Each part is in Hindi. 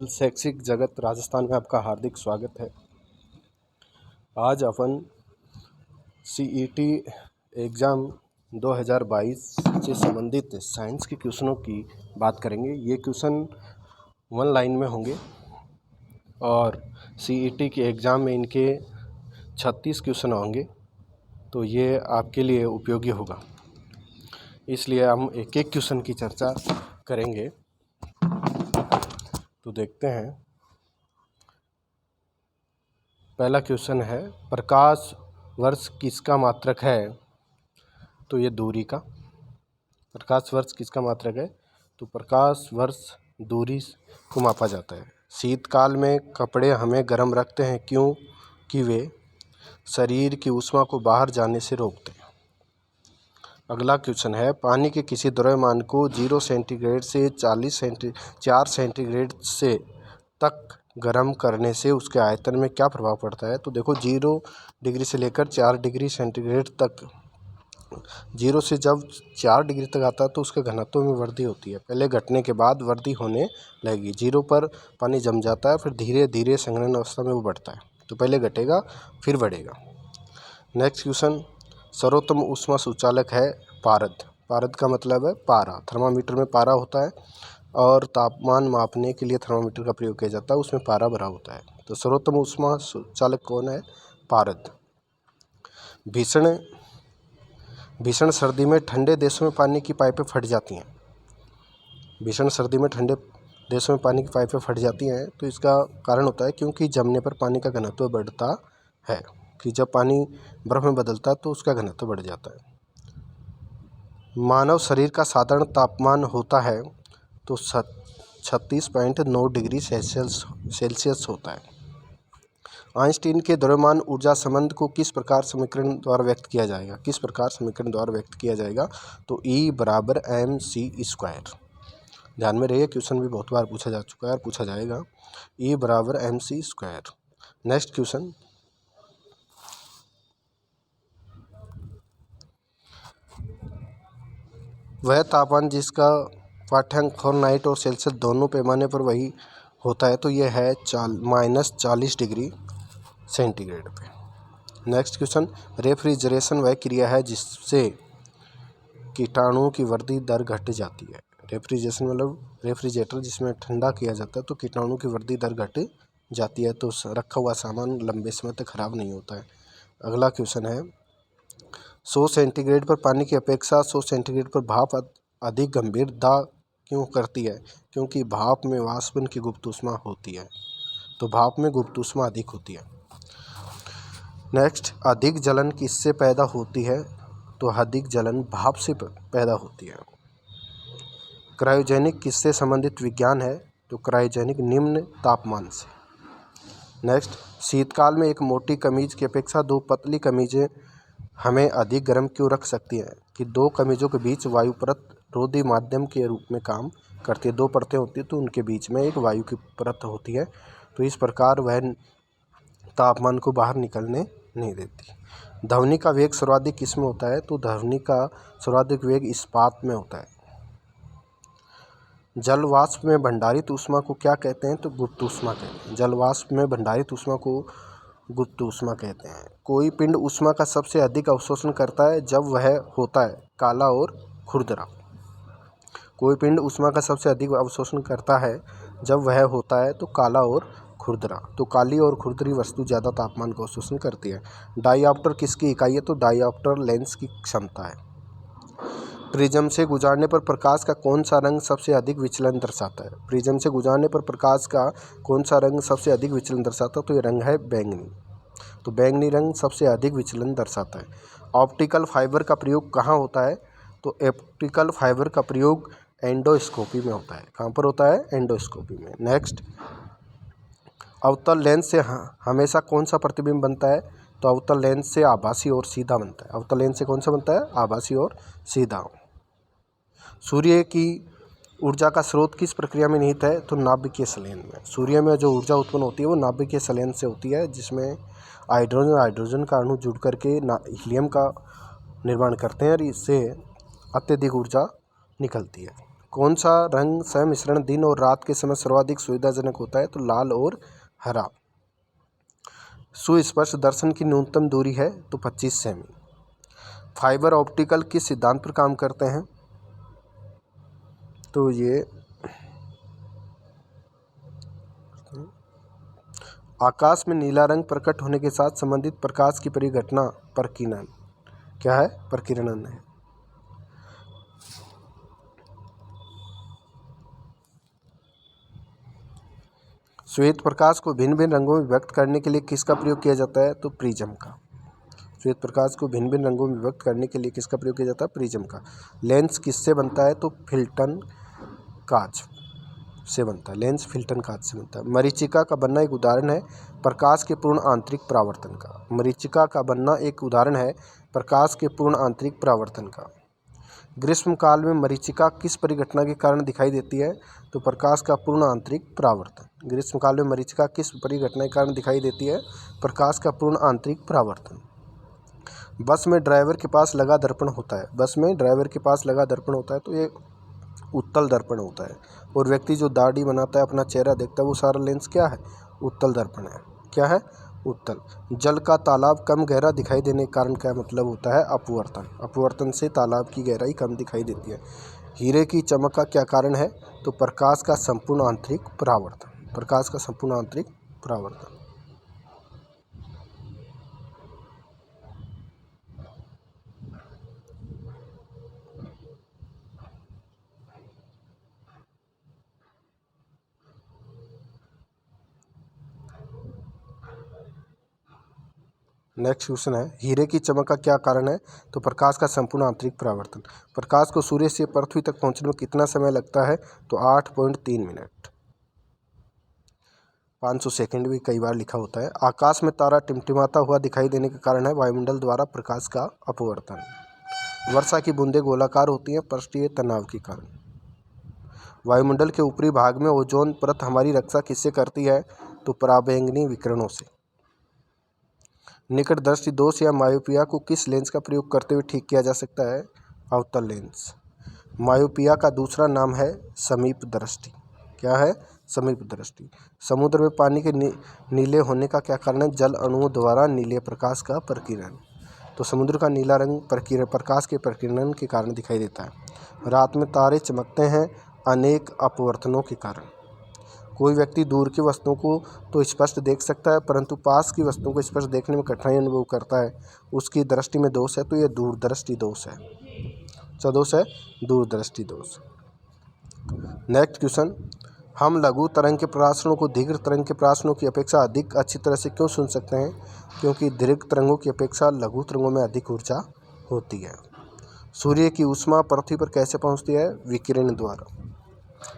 शैक्षिक जगत राजस्थान में आपका हार्दिक स्वागत है। आज अपन सीईटी एग्ज़ाम 2022 से संबंधित साइंस के क्वेश्चनों की बात करेंगे। ये क्वेश्चन वन लाइन में होंगे और सीईटी के एग्ज़ाम में इनके 36 क्वेश्चन होंगे, तो ये आपके लिए उपयोगी होगा। इसलिए हम एक एक क्वेश्चन की चर्चा करेंगे। तो देखते हैं। पहला क्वेश्चन है, प्रकाश वर्ष किसका मात्रक है? तो ये दूरी का। प्रकाश वर्ष किसका मात्रक है? तो प्रकाश वर्ष दूरी को मापा जाता है। शीतकाल में कपड़े हमें गर्म रखते हैं क्योंकि वे शरीर की ऊष्मा को बाहर जाने से रोकते हैं। अगला क्वेश्चन है, पानी के किसी द्रव्यमान को 0 सेंटीग्रेड से 4 सेंटीग्रेड से तक गर्म करने से उसके आयतन में क्या प्रभाव पड़ता है? तो देखो, 0 डिग्री से लेकर 4 डिग्री सेंटीग्रेड तक, 0 से जब 4 डिग्री तक आता है तो उसके घनत्व में वृद्धि होती है। पहले घटने के बाद वृद्धि होने लगेगी। 0 पर पानी जम जाता है, फिर धीरे धीरे संघनन अवस्था में वो बढ़ता है। तो पहले घटेगा फिर बढ़ेगा। नेक्स्ट क्वेश्चन, सर्वोत्तम ऊष्मा सूचालक है पारद। पारद का मतलब है पारा। थर्मामीटर में पारा होता है और तापमान मापने के लिए थर्मामीटर का प्रयोग किया जाता है, उसमें पारा भरा होता है। तो सर्वोत्तम ऊष्मा सूचालक कौन है? पारद। भीषण सर्दी में ठंडे देशों में पानी की पाइपें फट जाती हैं। भीषण सर्दी में ठंडे देशों में पानी की पाइपें फट जाती हैं, तो इसका कारण होता है क्योंकि जमने पर पानी का घनत्व बढ़ता है। कि जब पानी बर्फ़ में बदलता है तो उसका घनत्व बढ़ जाता है। मानव शरीर का साधारण तापमान होता है तो 36.9 डिग्री सेल्सियस होता है। आइंस्टीन के द्रव्यमान ऊर्जा संबंध को किस प्रकार समीकरण द्वारा व्यक्त किया जाएगा? किस प्रकार समीकरण द्वारा व्यक्त किया जाएगा? तो E बराबर mc²। ध्यान में रहिए, क्वेश्चन भी बहुत बार पूछा जा चुका है और पूछा जाएगा। E बराबर mc²। नेक्स्ट क्वेश्चन, वह तापमान जिसका पाठ्यांक फ़ारेनहाइट और सेल्सियस दोनों पैमाने पर वही होता है, तो यह है -40 डिग्री सेंटीग्रेड पे। नेक्स्ट क्वेश्चन, रेफ्रिजरेशन वह क्रिया है जिससे कीटाणुओं की वृद्धि दर घट जाती है। रेफ्रिजरेशन मतलब रेफ्रिजरेटर जिसमें ठंडा किया जाता है तो कीटाणुओं की वृद्धि दर घट जाती है, तो रखा हुआ सामान लंबे समय तक खराब नहीं होता है। अगला क्वेश्चन है, 100 सेंटीग्रेड पर पानी की अपेक्षा 100 सेंटीग्रेड पर भाप अधिक गंभीर दाह क्यों करती है? क्योंकि भाप में वाष्पन की गुप्त ऊष्मा होती है। तो भाप में गुप्त ऊष्मा अधिक होती है। नेक्स्ट, अधिक जलन किससे पैदा होती है? तो अधिक जलन भाप से पैदा होती है। क्रायोजेनिक किससे संबंधित विज्ञान है? तो क्रायोजेनिक निम्न तापमान से। नेक्स्ट, शीतकाल में एक मोटी कमीज की अपेक्षा 2 पतली कमीजें हमें अधिक गर्म क्यों रख सकती हैं? कि 2 कमीजों के बीच वायु परत रोधी माध्यम के रूप में काम करती है। 2 परतें होती हैं तो उनके बीच में एक वायु की परत होती है, तो इस प्रकार वह तापमान को बाहर निकलने नहीं देती। ध्वनि का वेग सर्वाधिक किस में होता है? तो ध्वनि का सर्वाधिक वेग इस्पात में होता है। जल वाष्प में भंडारित ऊष्मा को क्या कहते हैं? तो गुप्त ऊष्मा कहते हैं। जल वाष्प में भंडारित ऊष्मा को गुप्त ऊष्मा कहते हैं। कोई पिंड ऊष्मा का सबसे अधिक अवशोषण करता है जब वह होता है काला और खुरदरा। कोई पिंड ऊष्मा का सबसे अधिक अवशोषण करता है जब वह होता है तो काला और खुरदरा। तो काली और खुरदरी वस्तु ज़्यादा तापमान का अवशोषण करती है। डायऑप्टर किसकी इकाई है? तो डायऑप्टर लेंस की क्षमता है। प्रिज्म से गुजारने पर प्रकाश का कौन सा रंग सबसे अधिक विचलन दर्शाता है? प्रिज्म से गुजारने पर प्रकाश का कौन सा रंग सबसे अधिक विचलन दर्शाता है? तो ये रंग है बैंगनी। तो बैंगनी रंग सबसे अधिक विचलन दर्शाता है। ऑप्टिकल फाइबर का प्रयोग कहाँ होता है? तो ऑप्टिकल फाइबर का प्रयोग एंडोस्कोपी में होता है। कहाँ पर होता है? एंडोस्कोपी में। नेक्स्ट, अवतल लेंस से हमेशा कौन सा प्रतिबिंब बनता है? तो अवतल लेंस से आभासी और सीधा बनता है। अवतल लेंस से कौन सा बनता है? आभासी और सीधा। सूर्य की ऊर्जा का स्रोत किस प्रक्रिया में निहित है? तो नाभिकीय संलयन में। सूर्य में जो ऊर्जा उत्पन्न होती है वो नाभिकीय संलयन से होती है, जिसमें हाइड्रोजन का अणु जुड़ करके हीलियम का निर्माण करते हैं और इससे अत्यधिक ऊर्जा निकलती है। कौन सा रंग सम्मिश्रण दिन और रात के समय सर्वाधिक सुविधाजनक होता है? तो लाल और हरा। सुस्पष्ट दर्शन की न्यूनतम दूरी है? तो 25 सेमी। फाइबर ऑप्टिकल किस सिद्धांत पर काम करते हैं? तो ये आकाश में नीला रंग प्रकट होने के साथ संबंधित प्रकाश की परिघटना प्रकीर्णन क्या है? प्रकीर्णन है। श्वेत प्रकाश को भिन्न भिन्न रंगों में व्यक्त करने के लिए किसका प्रयोग किया जाता है? तो प्रिज्म का। श्वेत प्रकाश को भिन्न भिन्न रंगों में व्यक्त करने के लिए किसका प्रयोग किया जाता है? प्रिज्म का। लेंस किससे बनता है? तो फिल्टन कांच से बनता है। लेंस फिल्टन कांच से बनता है। मरीचिका का बनना एक उदाहरण है प्रकाश के पूर्ण आंतरिक परावर्तन का। मरीचिका का बनना एक उदाहरण है प्रकाश के पूर्ण आंतरिक परावर्तन का। ग्रीष्म काल में मरीचिका किस परिघटना के कारण दिखाई देती है? तो प्रकाश का पूर्ण आंतरिक परावर्तन। ग्रीष्म काल में मरीचिका किस परिघटना के कारण दिखाई देती है? प्रकाश का पूर्ण आंतरिक परावर्तन। बस में ड्राइवर के पास लगा दर्पण होता है। बस में ड्राइवर के पास लगा दर्पण होता है तो ये उत्तल दर्पण होता है। और व्यक्ति जो दाढ़ी बनाता है, अपना चेहरा देखता है, वो सारा लेंस क्या है? उत्तल दर्पण है। क्या है? उत्तल। जल का तालाब कम गहरा दिखाई देने के कारण क्या मतलब होता है? अपवर्तन। अपवर्तन से तालाब की गहराई कम दिखाई देती है। हीरे की चमक का क्या कारण है? तो प्रकाश का संपूर्ण आंतरिक परावर्तन। प्रकाश का संपूर्ण आंतरिक परावर्तन। नेक्स्ट क्वेश्चन है, हीरे की चमक का क्या कारण है? तो प्रकाश का संपूर्ण आंतरिक परावर्तन। प्रकाश को सूर्य से पृथ्वी तक पहुंचने में कितना समय लगता है? तो 8.3 मिनट। 500 सेकंड भी कई बार लिखा होता है। आकाश में तारा टिमटिमाता हुआ दिखाई देने का कारण है वायुमंडल द्वारा प्रकाश का अपवर्तन। वर्षा की बूंदें गोलाकार होती हैं पृष्ठीय तनाव के कारण। वायुमंडल के ऊपरी भाग में ओजोन परत हमारी रक्षा किससे करती है? तो पराबैंगनी विकिरणों से। निकट दृष्टि दोष या मायोपिया को किस लेंस का प्रयोग करते हुए ठीक किया जा सकता है? अवतल लेंस। मायोपिया का दूसरा नाम है समीप दृष्टि। क्या है? समीप दृष्टि। समुद्र में पानी के नीले होने का क्या कारण है? जल अणुओं द्वारा नीले प्रकाश का प्रकीर्णन। तो समुद्र का नीला रंग प्रकाश के प्रकीर्णन के कारण दिखाई देता है। रात में तारे चमकते हैं अनेक अपवर्तनों के कारण। कोई व्यक्ति दूर की वस्तुओं को तो स्पष्ट देख सकता है, परंतु पास की वस्तुओं को स्पष्ट देखने में कठिनाई अनुभव करता है, उसकी दृष्टि में दोष है। तो यह दूरदृष्टि दोष है। क्या दोष है? दूरदृष्टि दोष। नेक्स्ट क्वेश्चन, हम लघु तरंग के प्रकाशनों को दीर्घ तरंग के प्रकाशनों की अपेक्षा अधिक अच्छी तरह से क्यों सुन सकते हैं? क्योंकि दीर्घ तरंगों की अपेक्षा लघु तरंगों में अधिक ऊर्जा होती है। सूर्य की ऊष्मा पृथ्वी पर कैसे पहुंचती है? विकिरण द्वारा।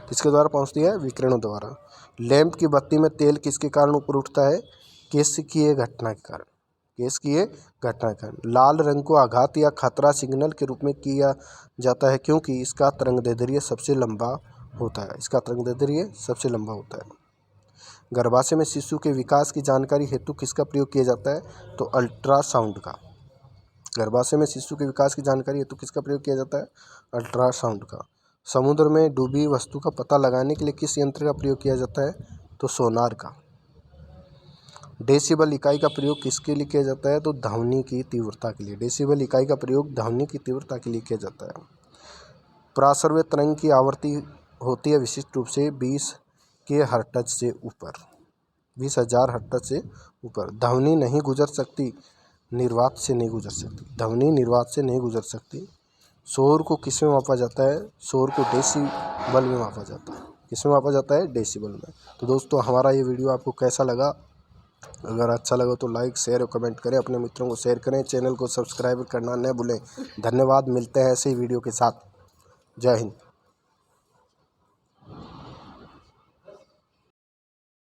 किसके द्वारा पहुंचती है? विकिरणों द्वारा। लैंप की बत्ती में तेल किसके कारण ऊपर उठता है? केशिकीय घटना के कारण। केशिकीय घटना के कारण। लाल रंग को आघात या खतरा सिग्नल के रूप में किया जाता है क्योंकि इसका तरंगदैर्ध्य सबसे लंबा होता है। इसका तरंगदैर्ध्य सबसे लंबा होता है। गर्भाशय में शिशु के विकास की जानकारी हेतु किसका प्रयोग किया जाता है? तो अल्ट्रासाउंड का। गर्भाशय में शिशु के विकास की जानकारी हेतु किसका प्रयोग किया जाता है? अल्ट्रासाउंड का। समुद्र में डूबी वस्तु का पता लगाने के लिए किस यंत्र का प्रयोग किया जाता है? तो सोनार का। डेसिबल इकाई का प्रयोग किसके लिए किया जाता है? तो ध्वनि की तीव्रता के लिए। डेसिबल इकाई का प्रयोग ध्वनि की तीव्रता के लिए किया जाता है। प्रासर्व्य तरंग की आवृत्ति होती है विशिष्ट रूप से 20 के हर्ट्ज से ऊपर। 20,000 हर्ट्ज से ऊपर। ध्वनि नहीं गुजर सकती, निर्वात से नहीं गुजर सकती। ध्वनि निर्वात से नहीं गुजर सकती। शोर को किस में मापा जाता है? शोर को डेसिबल में मापा जाता है। किस में मापा जाता है? डेसिबल में। तो दोस्तों, हमारा ये वीडियो आपको कैसा लगा? अगर अच्छा लगा तो लाइक, शेयर और कमेंट करें, अपने मित्रों को शेयर करें, चैनल को सब्सक्राइब करना न भूलें। धन्यवाद। मिलते हैं ऐसे ही वीडियो के साथ। जय हिंद।